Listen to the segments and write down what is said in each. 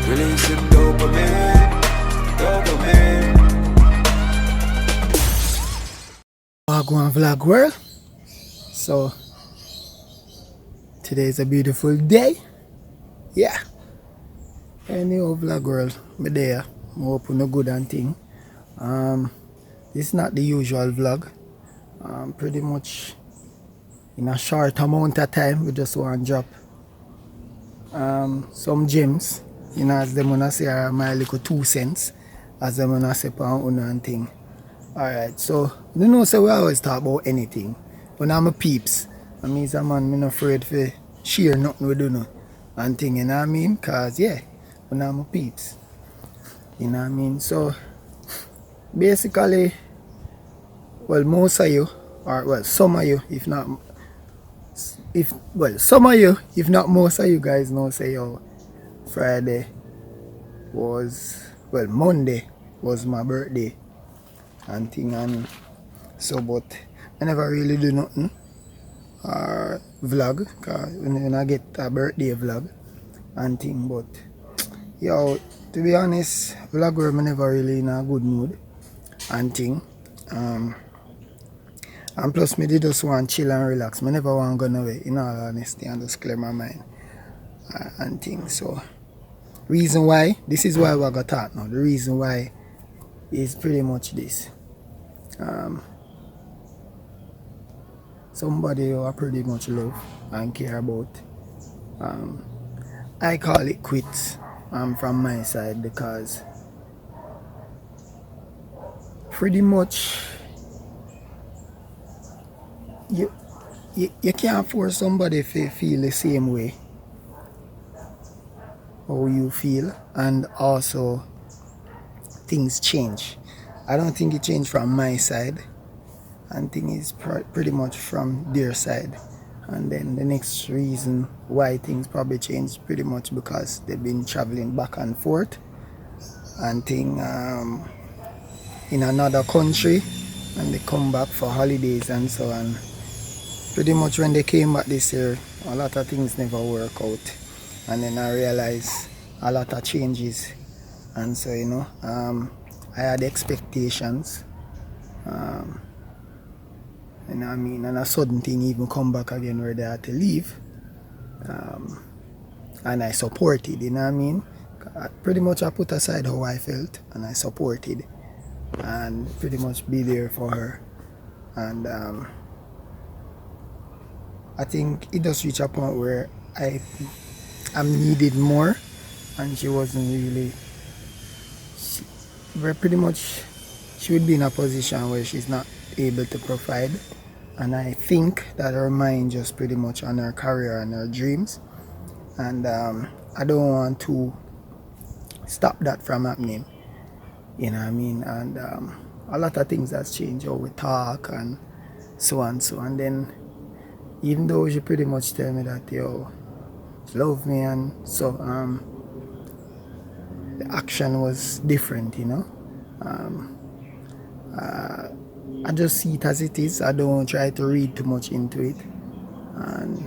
Releasing dopamine. Wagwan vlog world. So today is a beautiful day. Yeah. Anyhow, vlog world, me there. I hope no good and thing. This is not the usual vlog. Pretty much in a short amount of time we just want to drop some gems. You know, as them wanna say, are my little 2 cents. As them wanna say, pound and thing. Alright, so you know, so we always talk about anything. When I'm a peeps, I mean, a man, I'm not afraid to share nothing with you know, and thing, you know what I mean? Cause yeah, when I'm a peeps, you know what I mean? So basically, well, most of you, or well, some of you, if not, some of you, if not most of you guys know, say, yo, Friday was, well, Monday was my birthday and thing, and so, but I never really do nothing or vlog, cause when I get a birthday vlog and thing, but yo, to be honest, vlogger me never really in a good mood and thing, and plus me did just want chill and relax. Me never want to go away, in all honesty, and just clear my mind and thing. So reason why, this is why we got talk now. The reason why is pretty much this. Somebody who I pretty much love and care about. I call it quits from my side, because pretty much you can't force somebody to feel the same way how you feel, and also things change. I don't think it changed from my side, and thing is pretty much from their side. And then the next reason why things probably changed pretty much because they've been traveling back and forth and thing in another country, and they come back for holidays and so on. Pretty much when they came back this year, a lot of things never work out, and then I realized a lot of changes, and so you know, I had expectations, you know what I mean, and a sudden thing even come back again where they had to leave, and I supported, you know what I mean. Pretty much I put aside how I felt and I supported and pretty much be there for her, and I think it does reach a point where I'm needed more, and she wasn't really, pretty much she would be in a position where she's not able to provide, and I think that her mind just pretty much on her career and her dreams, and I don't want to stop that from happening, you know what I mean. And a lot of things has changed, how we talk and so on, and then even though she pretty much tell me that yo, she love me, and so the action was different, you know. I just see it as it is. I don't try to read too much into it, and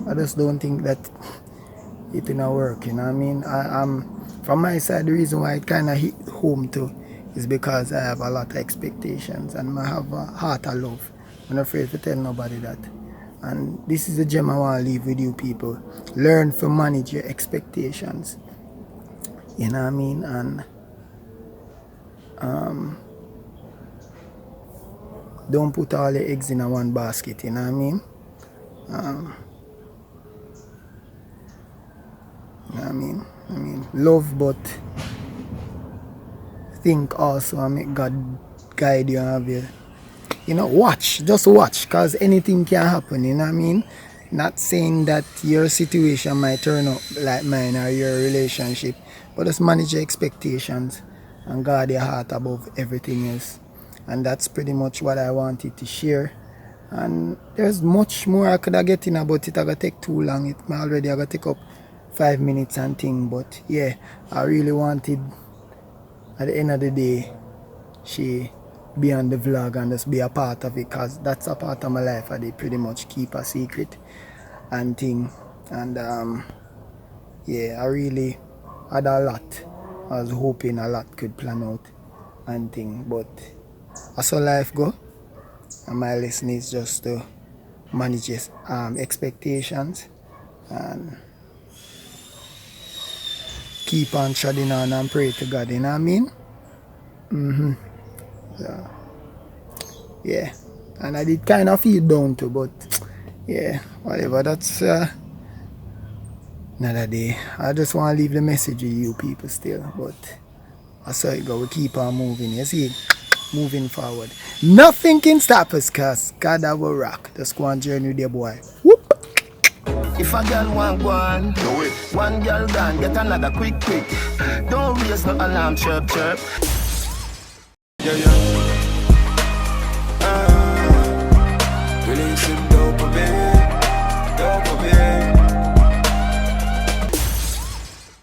I just don't think that it gonna work, you know what I mean. From my side, the reason why it kind of hit home too is because I have a lot of expectations, and I have a heart of love. I'm not afraid to tell nobody that. And this is the gem I want to leave with you people. Learn to manage your expectations, you know what I mean. And don't put all your eggs in one basket, you know what I mean. You know what I mean? Love, but think also and make God guide you and have you. You know, just watch, because anything can happen, you know what I mean? Not saying that your situation might turn out like mine or your relationship, but just manage your expectations and guard your heart above everything else. And that's pretty much what I wanted to share. And there's much more I could have get in about it. I gotta take too long. It already I gotta take up 5 minutes and thing, but yeah, I really wanted, at the end of the day, she be on the vlog and just be a part of it, because that's a part of my life I did pretty much keep a secret and thing. And yeah, I really had a lot. I was hoping a lot could plan out and thing, but that's how life go. And my lesson is just to manage expectations and keep on treading on and pray to God, you know what I mean? So, yeah, and I did kind of feel down too, but yeah, whatever, that's another day. I just want to leave the message with you people still, but that's how it go. We keep on moving, you see, moving forward. Nothing can stop us, cause God will rock. Just go on journey with your boy. Whoop. If a girl want one, do it. One girl gone, get another quick. Don't raise no alarm, chirp. Yeah, yeah. Releasing dopamine.